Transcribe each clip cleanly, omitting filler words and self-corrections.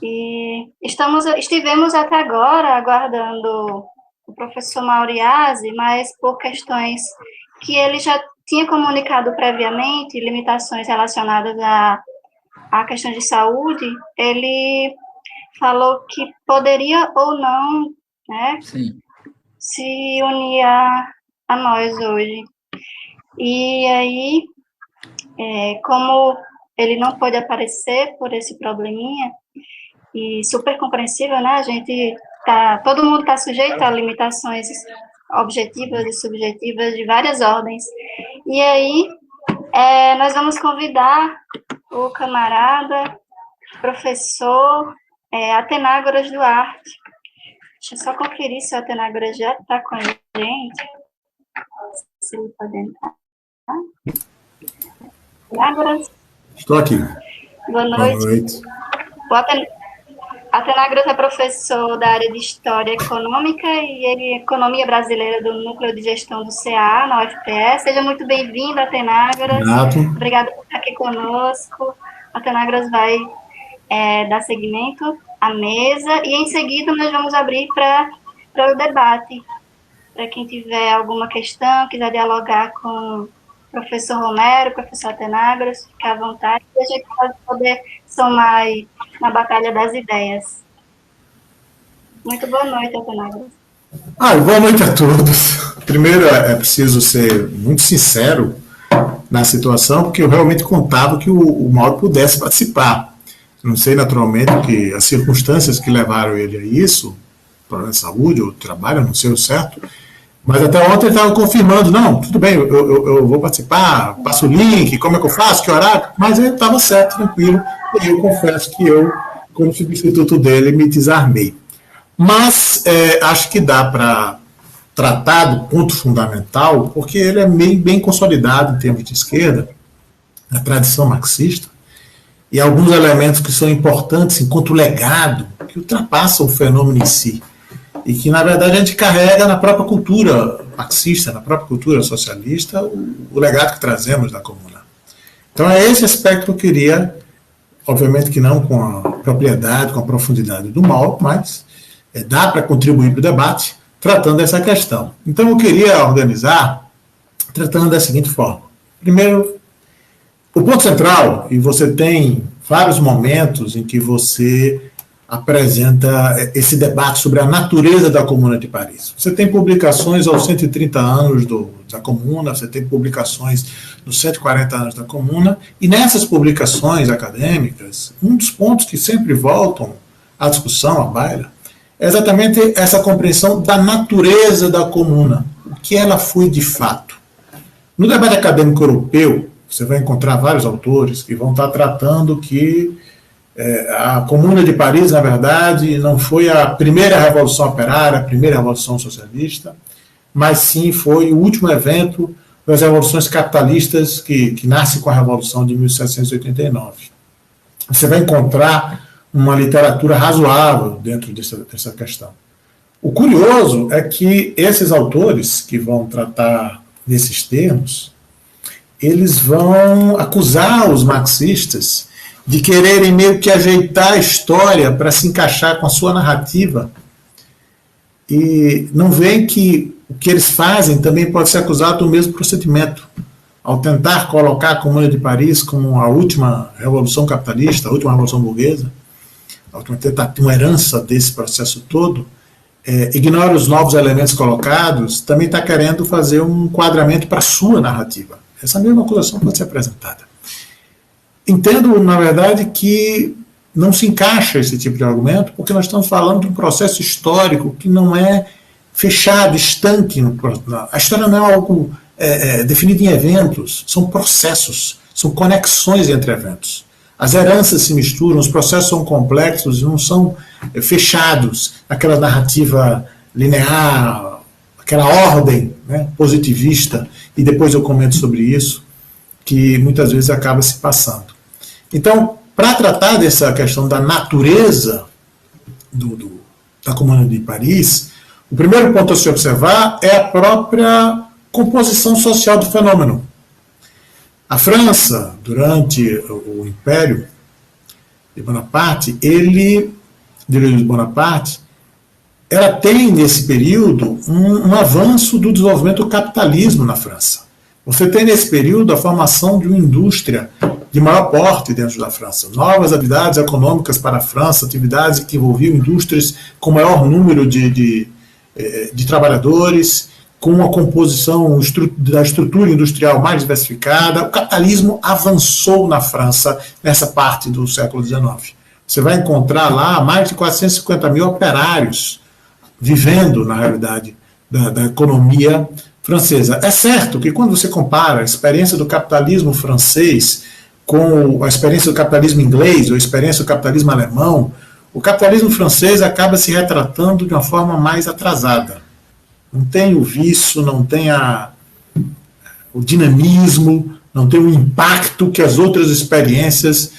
E estivemos até agora aguardando o professor Mauriase, mas por questões que ele já tinha comunicado previamente, limitações relacionadas à questão de saúde, ele falou que poderia ou não, né, se unir a nós hoje. E aí, como ele não pôde aparecer por esse probleminha, e super compreensível, né? Todo mundo está sujeito a limitações objetivas e subjetivas de várias ordens. E aí, nós vamos convidar o camarada, professor Atenágoras Duarte. Deixa eu só conferir se o Atenágoras já está com a gente. Se ele pode entrar. Atenágoras? Estou aqui. Boa noite. Boa noite. Atenágoras é professor da área de História Econômica e Economia Brasileira do Núcleo de Gestão do CA, na UFPE. Seja muito bem-vindo, Atenágoras. Obrigada por estar aqui conosco. Atenágoras vai dar seguimento à mesa e, em seguida, nós vamos abrir para o debate. Para quem tiver alguma questão, quiser dialogar com o professor Romero, professor Atenágoras, fique à vontade. A gente pode poder somar aí na batalha das ideias. Muito boa noite, Atenágoras. Boa noite a todos. Primeiro, é preciso ser muito sincero na situação, porque eu realmente contava que o Mauro pudesse participar. Não sei, naturalmente, que as circunstâncias que levaram ele a isso, problema de saúde ou trabalho, não sei o certo, mas até ontem ele estava confirmando, não, tudo bem, eu vou participar, passo o link, como é que eu faço, que horário, mas ele estava certo, tranquilo, e eu confesso que eu, como substituto dele, me desarmei. Mas acho que dá para tratar do ponto fundamental, porque ele é bem consolidado em termos de esquerda, na tradição marxista, e alguns elementos que são importantes enquanto legado, que ultrapassam o fenômeno em si, e que, na verdade, a gente carrega na própria cultura marxista, na própria cultura socialista, o legado que trazemos da Comuna. Então, é esse aspecto que eu queria, obviamente que não com a propriedade, com a profundidade do Mauro, mas dá para contribuir para o debate, tratando dessa questão. Então, eu queria organizar tratando da seguinte forma. Primeiro, o ponto central, e você tem vários momentos em que você apresenta esse debate sobre a natureza da Comuna de Paris. Você tem publicações aos 130 anos da Comuna, você tem publicações nos 140 anos da Comuna, e nessas publicações acadêmicas, um dos pontos que sempre voltam à discussão, à baila, é exatamente essa compreensão da natureza da Comuna, o que ela foi de fato. No debate acadêmico europeu, você vai encontrar vários autores que vão estar tratando que a Comuna de Paris, na verdade, não foi a primeira revolução operária, a primeira revolução socialista, mas sim foi o último evento das revoluções capitalistas que nasce com a Revolução de 1789. Você vai encontrar uma literatura razoável dentro dessa questão. O curioso é que esses autores que vão tratar nesses termos, eles vão acusar os marxistas de quererem meio que ajeitar a história para se encaixar com a sua narrativa. E não veem que o que eles fazem também pode ser acusado do mesmo procedimento. Ao tentar colocar a Comuna de Paris como a última revolução capitalista, a última revolução burguesa, a última tentativa, uma herança desse processo todo, ignora os novos elementos colocados, também está querendo fazer um enquadramento para a sua narrativa. Essa mesma acusação pode ser apresentada. Entendo, na verdade, que não se encaixa esse tipo de argumento, porque nós estamos falando de um processo histórico que não é fechado, estanque. A história não é algo definido em eventos, são processos, são conexões entre eventos. As heranças se misturam, os processos são complexos e não são fechados, aquela narrativa linear, aquela ordem, né, positivista, e depois eu comento sobre isso, que muitas vezes acaba se passando. Então, para tratar dessa questão da natureza da Comuna de Paris, o primeiro ponto a se observar é a própria composição social do fenômeno. A França, durante o Império de Bonaparte, ela tem, nesse período, um avanço do desenvolvimento do capitalismo na França. Você tem, nesse período, a formação de uma indústria de maior porte dentro da França. Novas atividades econômicas para a França, atividades que envolviam indústrias com maior número de trabalhadores, com uma composição da estrutura industrial mais diversificada. O capitalismo avançou na França nessa parte do século XIX. Você vai encontrar lá mais de 450 mil operários vivendo, na realidade, da economia francesa. É certo que quando você compara a experiência do capitalismo francês com a experiência do capitalismo inglês ou a experiência do capitalismo alemão, o capitalismo francês acaba se retratando de uma forma mais atrasada. Não tem o vício, não tem o dinamismo, não tem o impacto que as outras experiências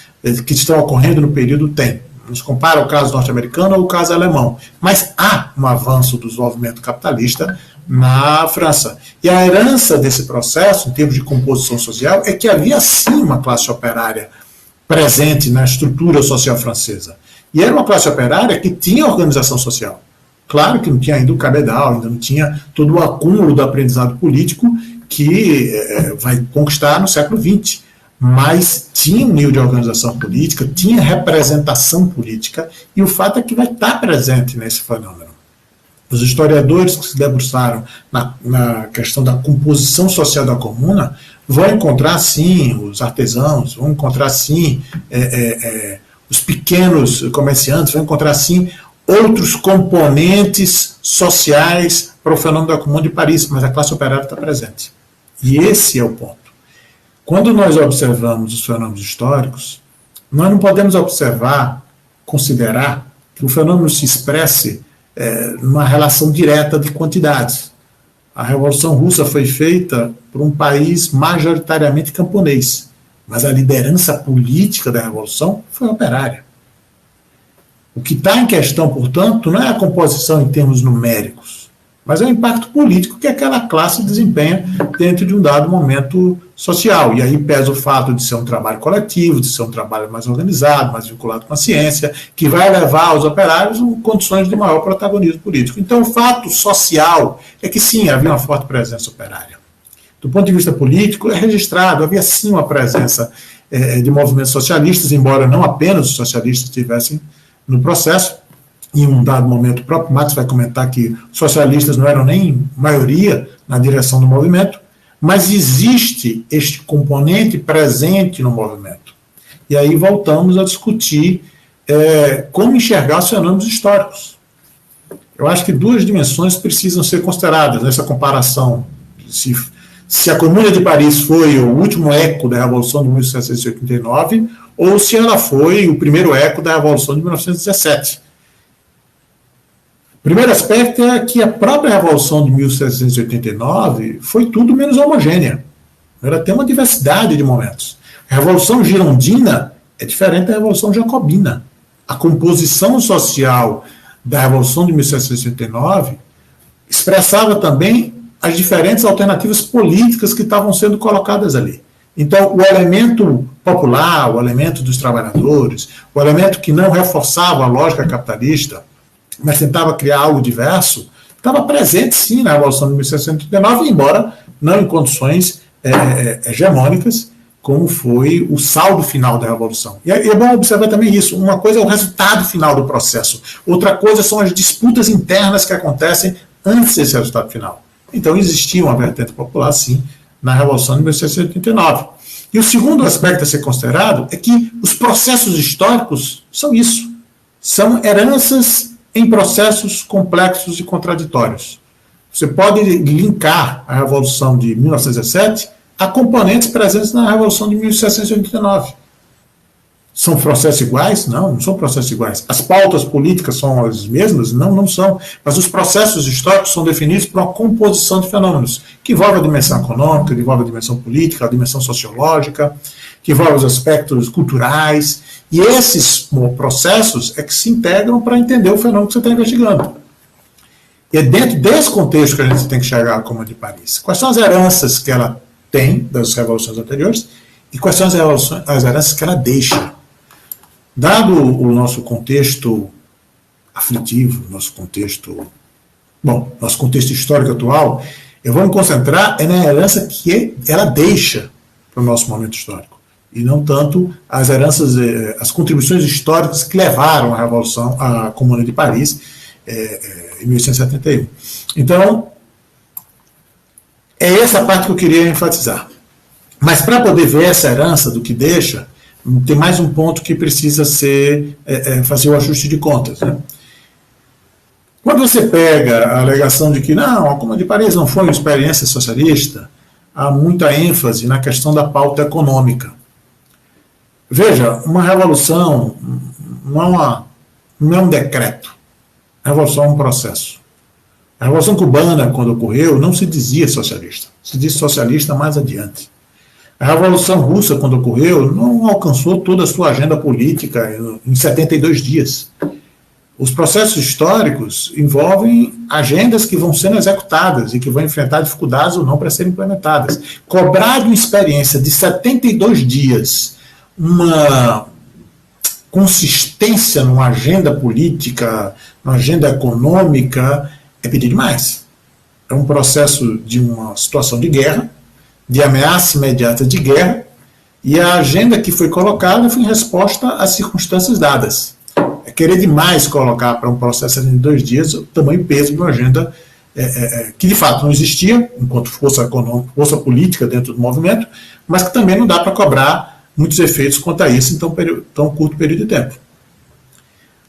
que estão ocorrendo no período têm. Nos compara o caso norte-americano ou o caso alemão. Mas há um avanço do desenvolvimento capitalista na França. E a herança desse processo, em termos de composição social, é que havia sim uma classe operária presente na estrutura social francesa. E era uma classe operária que tinha organização social. Claro que não tinha ainda o cabedal, ainda não tinha todo o acúmulo do aprendizado político que vai conquistar no século XX. Mas tinha um nível de organização política, tinha representação política, e o fato é que vai estar presente nesse fenômeno. Os historiadores que se debruçaram na questão da composição social da comuna vão encontrar, sim, os artesãos, vão encontrar, sim, os pequenos comerciantes, vão encontrar, sim, outros componentes sociais para o fenômeno da Comuna de Paris, mas a classe operária está presente. E esse é o ponto. Quando nós observamos os fenômenos históricos, nós não podemos considerar que o fenômeno se expresse numa relação direta de quantidades. A Revolução Russa foi feita por um país majoritariamente camponês, mas a liderança política da Revolução foi operária. O que está em questão, portanto, não é a composição em termos numéricos, mas é o impacto político que aquela classe desempenha dentro de um dado momento social. E aí pesa o fato de ser um trabalho coletivo, de ser um trabalho mais organizado, mais vinculado com a ciência, que vai levar aos operários condições de maior protagonismo político. Então, o fato social é que, sim, havia uma forte presença operária. Do ponto de vista político, é registrado, havia, sim, uma presença de movimentos socialistas, embora não apenas os socialistas tivessem no processo. Em um dado momento, o próprio Marx vai comentar que socialistas não eram nem maioria na direção do movimento, mas existe este componente presente no movimento. E aí voltamos a discutir como enxergar os fenômenos históricos. Eu acho que duas dimensões precisam ser consideradas nessa comparação. Se a Comuna de Paris foi o último eco da Revolução de 1789, ou se ela foi o primeiro eco da Revolução de 1917. O primeiro aspecto é que a própria Revolução de 1789 foi tudo menos homogênea. Ela tem uma diversidade de momentos. A Revolução Girondina é diferente da Revolução Jacobina. A composição social da Revolução de 1789 expressava também as diferentes alternativas políticas que estavam sendo colocadas ali. Então, o elemento popular, o elemento dos trabalhadores, o elemento que não reforçava a lógica capitalista, mas tentava criar algo diverso, estava presente, sim, na Revolução de 1789, embora não em condições hegemônicas, como foi o saldo final da Revolução. E é bom observar também isso. Uma coisa é o resultado final do processo, outra coisa são as disputas internas que acontecem antes desse resultado final. Então, existia uma vertente popular, sim, na Revolução de 1789. E o segundo aspecto a ser considerado é que os processos históricos são isso. São heranças em processos complexos e contraditórios. Você pode linkar a Revolução de 1917 a componentes presentes na Revolução de 1789. São processos iguais? Não, não são processos iguais. As pautas políticas são as mesmas? Não, não são. Mas os processos históricos são definidos por uma composição de fenômenos, que envolve a dimensão econômica, que envolve a dimensão política, a dimensão sociológica, que envolve os aspectos culturais. E esses processos é que se integram para entender o fenômeno que você está investigando. E é dentro desse contexto que a gente tem que chegar à Comuna de Paris. Quais são as heranças que ela tem das revoluções anteriores e quais são as heranças que ela deixa? Dado o nosso contexto aflitivo, nosso contexto histórico atual, eu vou me concentrar na herança que ela deixa para o nosso momento histórico, e não tanto as heranças, as contribuições históricas que levaram à Revolução, à Comuna de Paris, em 1871. Então, é essa parte que eu queria enfatizar. Mas para poder ver essa herança do que deixa, tem mais um ponto que precisa ser fazer o ajuste de contas. Né? Quando você pega a alegação de que não, a Comuna de Paris não foi uma experiência socialista, há muita ênfase na questão da pauta econômica. Veja, uma revolução não é um decreto. A revolução é um processo. A Revolução Cubana, quando ocorreu, não se dizia socialista. Se disse socialista mais adiante. A Revolução Russa, quando ocorreu, não alcançou toda a sua agenda política em 72 dias. Os processos históricos envolvem agendas que vão sendo executadas e que vão enfrentar dificuldades ou não para serem implementadas. Cobrar de uma experiência de 72 dias uma consistência numa agenda política, numa agenda econômica, é pedir demais. É um processo de uma situação de guerra, de ameaça imediata de guerra, e a agenda que foi colocada foi em resposta às circunstâncias dadas. É querer demais colocar para um processo de 2 dias o tamanho e peso de uma agenda que de fato não existia, enquanto força econômica, força política dentro do movimento, mas que também não dá para cobrar muitos efeitos quanto a isso em tão curto período de tempo.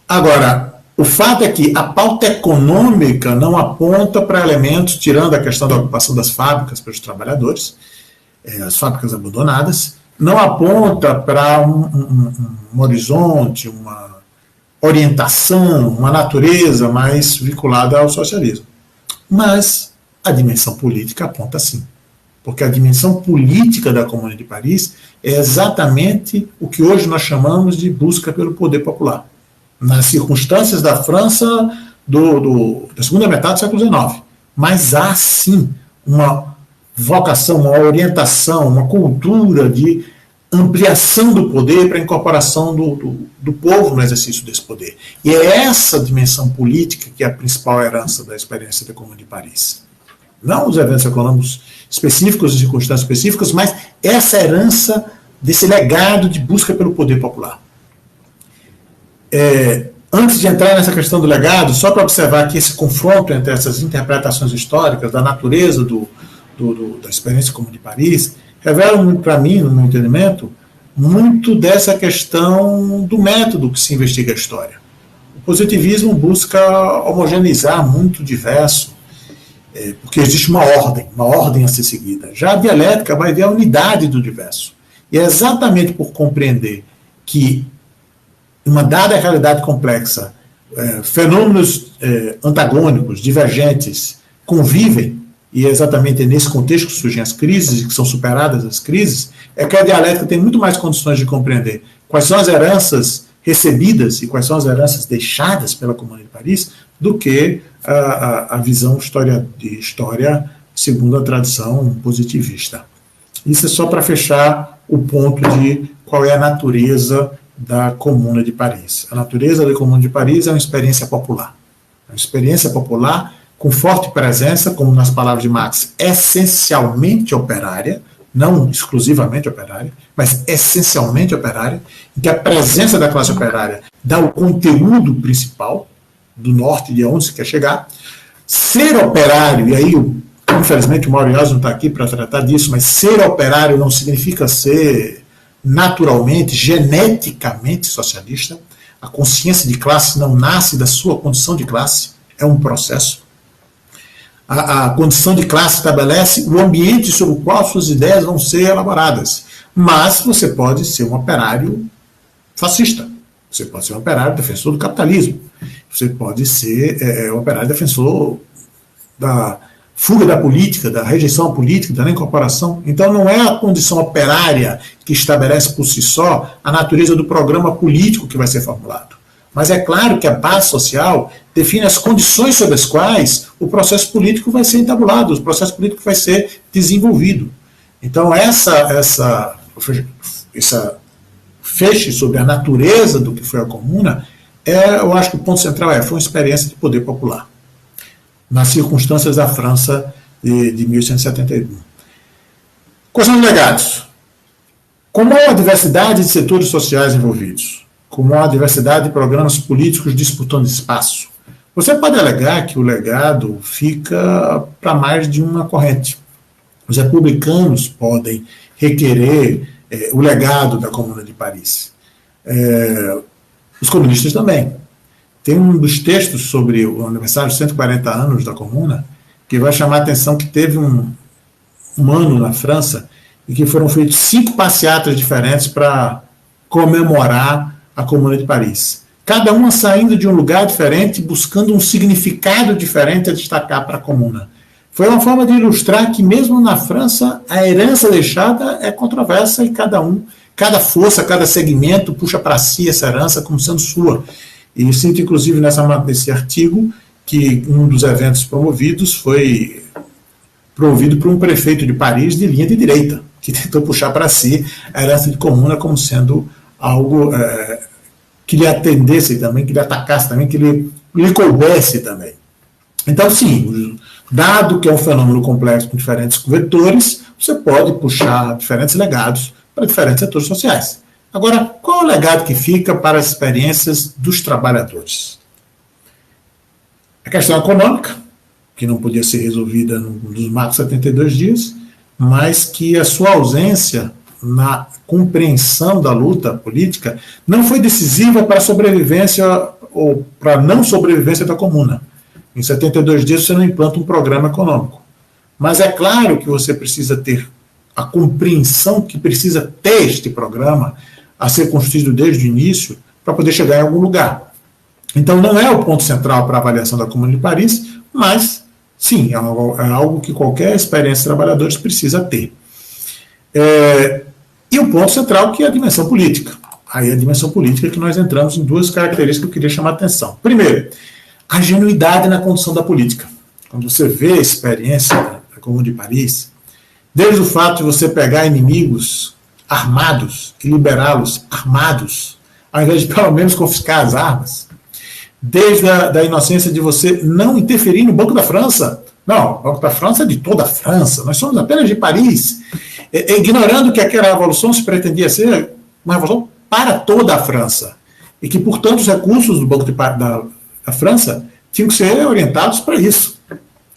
Agora, o fato é que a pauta econômica não aponta para elementos, tirando a questão da ocupação das fábricas pelos trabalhadores, as fábricas abandonadas, não aponta para um horizonte, uma orientação, uma natureza mais vinculada ao socialismo. Mas a dimensão política aponta sim. Porque a dimensão política da Comuna de Paris é exatamente o que hoje nós chamamos de busca pelo poder popular. Nas circunstâncias da França da segunda metade do século XIX. Mas há, sim, uma vocação, uma orientação, uma cultura de ampliação do poder para a incorporação do povo no exercício desse poder. E é essa dimensão política que é a principal herança da experiência da Comuna de Paris. Não os eventos econômicos específicos, as circunstâncias específicas, mas essa herança desse legado de busca pelo poder popular. Antes de entrar nessa questão do legado, só para observar que esse confronto entre essas interpretações históricas da natureza da experiência comum de Paris revela muito para mim, no meu entendimento, muito dessa questão do método que se investiga a história. O positivismo busca homogeneizar muito o diverso, porque existe uma ordem a ser seguida. Já a dialética vai ver a unidade do diverso. E é exatamente por compreender que uma dada realidade complexa, fenômenos antagônicos, divergentes, convivem, e é exatamente nesse contexto que surgem as crises, e que são superadas as crises, é que a dialética tem muito mais condições de compreender quais são as heranças recebidas e quais são as heranças deixadas pela Comuna de Paris, do que a visão de história segundo a tradição positivista. Isso é só para fechar o ponto de qual é a natureza da Comuna de Paris. A natureza da Comuna de Paris é uma experiência popular. Uma experiência popular com forte presença, como nas palavras de Marx, essencialmente operária, não exclusivamente operária, mas essencialmente operária, em que a presença da classe operária dá o conteúdo principal do norte de onde se quer chegar. Ser operário, e aí, infelizmente, o Mauro Iazzo não está aqui para tratar disso, mas ser operário não significa ser naturalmente, geneticamente socialista. A consciência de classe não nasce da sua condição de classe, é um processo. A condição de classe estabelece o ambiente sobre o qual suas ideias vão ser elaboradas. Mas você pode ser um operário fascista, você pode ser um operário defensor do capitalismo, você pode ser um operário defensor da fuga da política, da rejeição à política, da incorporação. Então não é a condição operária que estabelece por si só a natureza do programa político que vai ser formulado. Mas é claro que a base social define as condições sobre as quais o processo político vai ser entabulado, o processo político vai ser desenvolvido. Então essa feche sobre a natureza do que foi a Comuna, eu acho que o ponto central foi uma experiência de poder popular, nas circunstâncias da França de 1871. Quais são os legados? Como há a diversidade de setores sociais envolvidos, como há a diversidade de programas políticos disputando espaço, você pode alegar que o legado fica para mais de uma corrente. Os republicanos podem requerer o legado da Comuna de Paris. Os comunistas também. Tem um dos textos sobre o aniversário de 140 anos da Comuna que vai chamar a atenção que teve um ano na França e que foram feitos 5 passeatas diferentes para comemorar a Comuna de Paris. Cada uma saindo de um lugar diferente, buscando um significado diferente a destacar para a Comuna. Foi uma forma de ilustrar que mesmo na França a herança deixada é controversa e cada força, cada segmento puxa para si essa herança como sendo sua. E eu sinto, inclusive, nesse artigo, que um dos eventos promovidos foi promovido por um prefeito de Paris de linha de direita, que tentou puxar para si a herança de Comuna como sendo algo que lhe atendesse também, que lhe atacasse também, que lhe coubesse também. Então, sim, dado que é um fenômeno complexo com diferentes vetores, você pode puxar diferentes legados para diferentes setores sociais. Agora, qual é o legado que fica para as experiências dos trabalhadores? A questão econômica, que não podia ser resolvida nos marcos 72 dias, mas que a sua ausência na compreensão da luta política não foi decisiva para a sobrevivência ou para a não sobrevivência da Comuna. Em 72 dias você não implanta um programa econômico. Mas é claro que você precisa ter a compreensão que precisa ter este programa a ser construído desde o início para poder chegar em algum lugar. Então não é o ponto central para a avaliação da Comuna de Paris, mas sim, é algo que qualquer experiência de trabalhadores precisa ter. E o ponto central que é a dimensão política. Aí a dimensão política é que nós entramos em 2 características que eu queria chamar a atenção. Primeiro, a genuidade na condução da política. Quando você vê a experiência da Comuna de Paris, desde o fato de você pegar inimigos armados e liberá-los armados, ao invés de pelo menos confiscar as armas, desde a inocência de você não interferir no Banco da França. Não, o Banco da França é de toda a França, nós somos apenas de Paris, ignorando que aquela revolução se pretendia ser uma revolução para toda a França. e que, portanto, os recursos do Banco da França tinham que ser orientados para isso.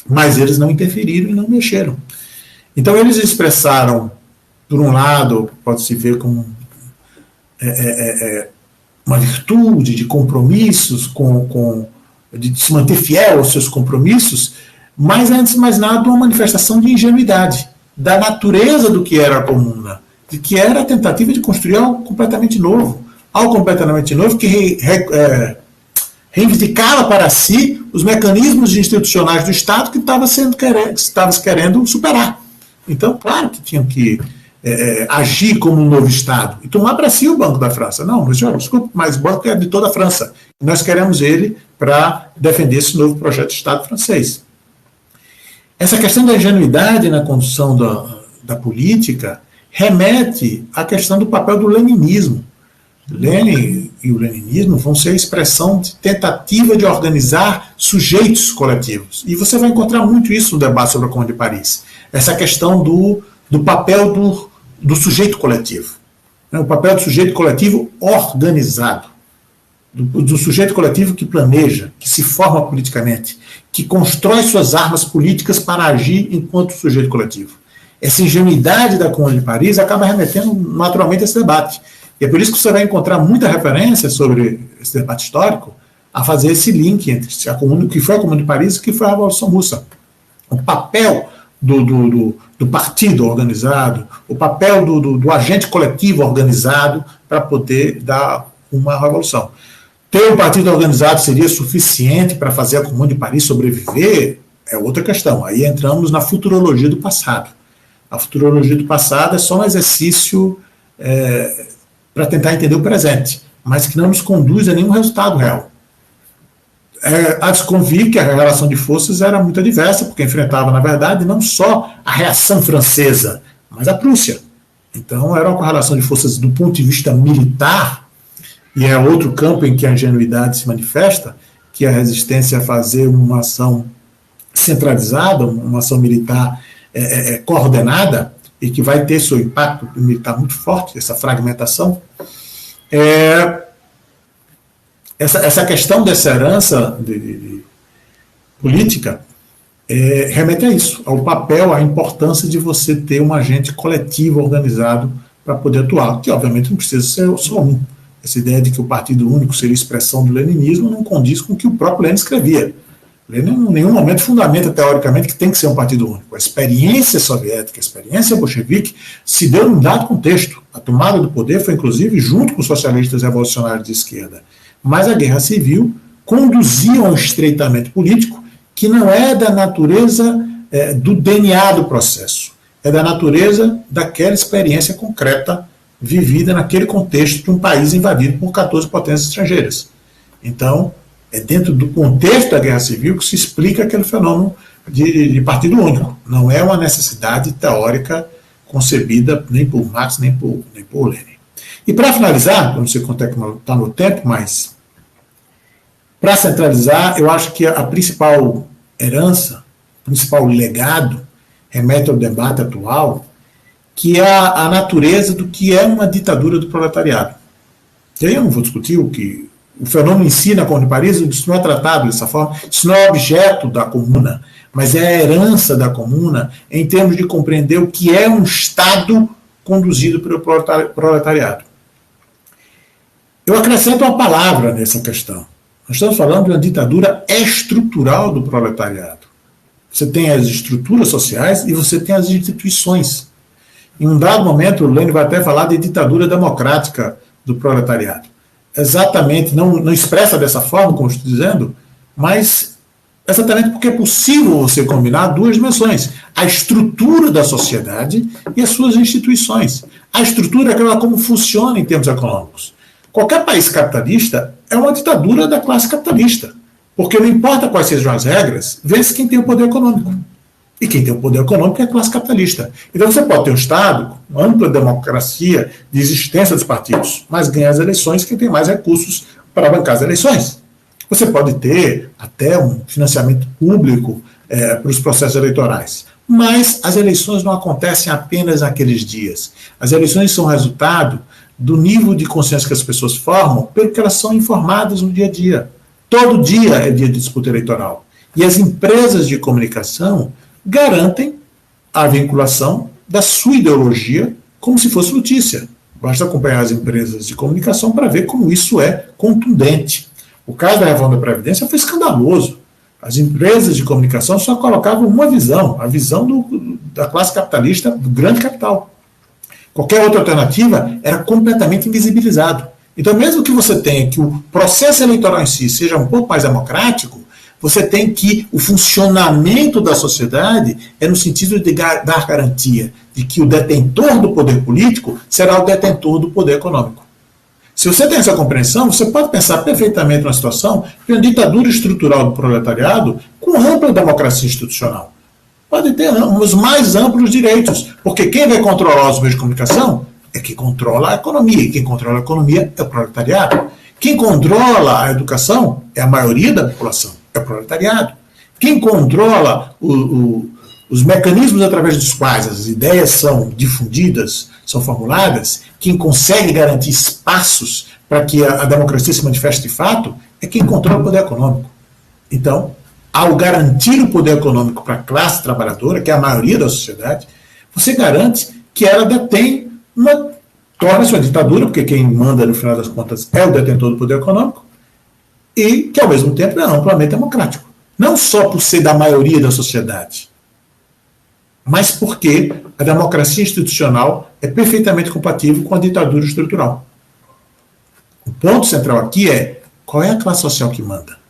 Mas eles não interferiram e não mexeram. Então, eles expressaram, por um lado, pode-se ver como uma virtude de compromissos, de se manter fiel aos seus compromissos, mas, antes de mais nada, uma manifestação de ingenuidade, da natureza do que era a comuna, de que era a tentativa de construir algo completamente novo que reivindicava para si os mecanismos institucionais do Estado que estava se querendo superar. Então, claro que tinham que agir como um novo Estado e tomar para si o Banco da França. Não, desculpe, mas o banco é de toda a França. Nós queremos ele para defender esse novo projeto de Estado francês. Essa questão da ingenuidade na condução da política remete à questão do papel do leninismo. Lenin e o leninismo vão ser a expressão de tentativa de organizar sujeitos coletivos. E você vai encontrar muito isso no debate sobre a Comuna de Paris. Essa questão do papel do sujeito coletivo. O papel do sujeito coletivo organizado. Do sujeito coletivo que planeja, que se forma politicamente, que constrói suas armas políticas para agir enquanto sujeito coletivo. Essa ingenuidade da Comuna de Paris acaba remetendo naturalmente a esse debate. E é por isso que você vai encontrar muita referência sobre esse debate histórico a fazer esse link entre a comuna, o que foi a Comuna de Paris e o que foi a Revolução Russa. O papel do partido organizado, o papel do agente coletivo organizado para poder dar uma revolução. Ter um partido organizado seria suficiente para fazer a Comuna de Paris sobreviver? É outra questão. Aí entramos na futurologia do passado. A futurologia do passado é só um exercício para tentar entender o presente, mas que não nos conduz a nenhum resultado real. Há de se convir que a relação de forças era muito adversa, porque enfrentava, na verdade, não só a reação francesa, mas a Prússia. Então, era uma correlação de forças do ponto de vista militar, e é outro campo em que a ingenuidade se manifesta, que é a resistência a fazer uma ação centralizada, uma ação militar coordenada, e que vai ter seu impacto militar muito forte, essa fragmentação. Essa questão dessa herança política remete a isso, ao papel, à importância de você ter um agente coletivo organizado para poder atuar, que obviamente não precisa ser só um. Essa ideia de que o partido único seria expressão do leninismo não condiz com o que o próprio Lenin escrevia. Lenin em nenhum momento fundamenta teoricamente que tem que ser um partido único. A experiência soviética, a experiência bolchevique se deu num dado contexto. A tomada do poder foi inclusive junto com os socialistas revolucionários de esquerda. Mas a guerra civil conduzia a um estreitamento político que não é da natureza do DNA do processo, é da natureza daquela experiência concreta vivida naquele contexto de um país invadido por 14 potências estrangeiras. Então, é dentro do contexto da guerra civil que se explica aquele fenômeno de partido único. Não é uma necessidade teórica concebida nem por Marx, nem por Lenin. E para finalizar, eu não sei quanto é que está no tempo, mas para centralizar, eu acho que a principal herança, o principal legado, remete ao debate atual, que é a natureza do que é uma ditadura do proletariado. E aí eu não vou discutir o fenômeno em si na Comuna de Paris, isso não é tratado dessa forma, isso não é objeto da comuna, mas é a herança da comuna em termos de compreender o que é um Estado conduzido pelo proletariado. Eu acrescento uma palavra nessa questão. Nós estamos falando de uma ditadura estrutural do proletariado. Você tem as estruturas sociais e você tem as instituições. Em um dado momento, o Lenin vai até falar de ditadura democrática do proletariado. Exatamente, não expressa dessa forma, como estou dizendo, mas exatamente porque é possível você combinar duas dimensões: a estrutura da sociedade e as suas instituições. A estrutura é aquela como funciona em termos econômicos. Qualquer país capitalista é uma ditadura da classe capitalista, porque não importa quais sejam as regras, vence quem tem o poder econômico. E quem tem o poder econômico é a classe capitalista. Então você pode ter um Estado, uma ampla democracia de existência dos partidos, mas ganha as eleições quem tem mais recursos para bancar as eleições. Você pode ter até um financiamento público para os processos eleitorais, mas as eleições não acontecem apenas naqueles dias. As eleições são resultado do nível de consciência que as pessoas formam pelo que elas são informadas no dia a dia. Todo dia é dia de disputa eleitoral. E as empresas de comunicação garantem a vinculação da sua ideologia como se fosse notícia. Basta acompanhar as empresas de comunicação para ver como isso é contundente. O caso da reforma da Previdência foi escandaloso. As empresas de comunicação só colocavam uma visão, a visão da classe capitalista, do grande capital. Qualquer outra alternativa era completamente invisibilizado. Então, mesmo que você tenha que o processo eleitoral em si seja um pouco mais democrático, você tem que o funcionamento da sociedade é no sentido de dar garantia de que o detentor do poder político será o detentor do poder econômico. Se você tem essa compreensão, você pode pensar perfeitamente numa situação de uma ditadura estrutural do proletariado com ampla democracia institucional. Pode ter os mais amplos direitos, porque quem vai controlar os meios de comunicação é quem controla a economia, e quem controla a economia é o proletariado. Quem controla a educação é a maioria da população, é o proletariado. Quem controla os mecanismos através dos quais as ideias são difundidas, são formuladas, quem consegue garantir espaços para que a democracia se manifeste de fato, é quem controla o poder econômico. Então, ao garantir o poder econômico para a classe trabalhadora, que é a maioria da sociedade, você garante que ela detém torna-se uma ditadura, porque quem manda, no final das contas, é o detentor do poder econômico, e que, ao mesmo tempo, é amplamente democrático. Não só por ser da maioria da sociedade, mas porque a democracia institucional é perfeitamente compatível com a ditadura estrutural. O ponto central aqui é qual é a classe social que manda.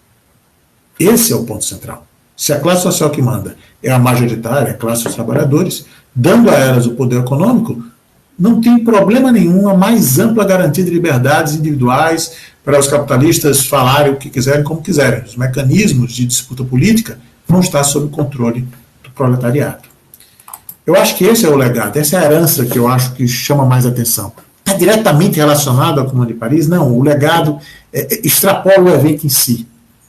Esse é o ponto central. Se a classe social que manda é a majoritária, a classe dos trabalhadores, dando a elas o poder econômico, não tem problema nenhum a mais ampla garantia de liberdades individuais para os capitalistas falarem o que quiserem, como quiserem. Os mecanismos de disputa política vão estar sob o controle do proletariado. Eu acho que esse é o legado, essa é a herança que eu acho que chama mais atenção. Está diretamente relacionado à Comuna de Paris? Não, o legado extrapola o evento em si.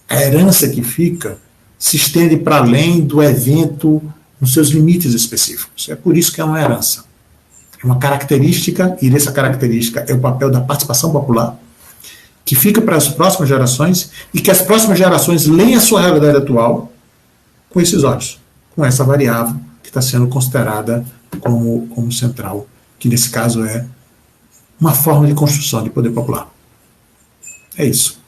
A herança que fica se estende para além do evento nos seus limites específicos. É por isso que é uma herança. É uma característica, e essa característica é o papel da participação popular, que fica para as próximas gerações, e que as próximas gerações leem a sua realidade atual com esses olhos, com essa variável que está sendo considerada como central, que nesse caso é uma forma de construção de poder popular. É isso.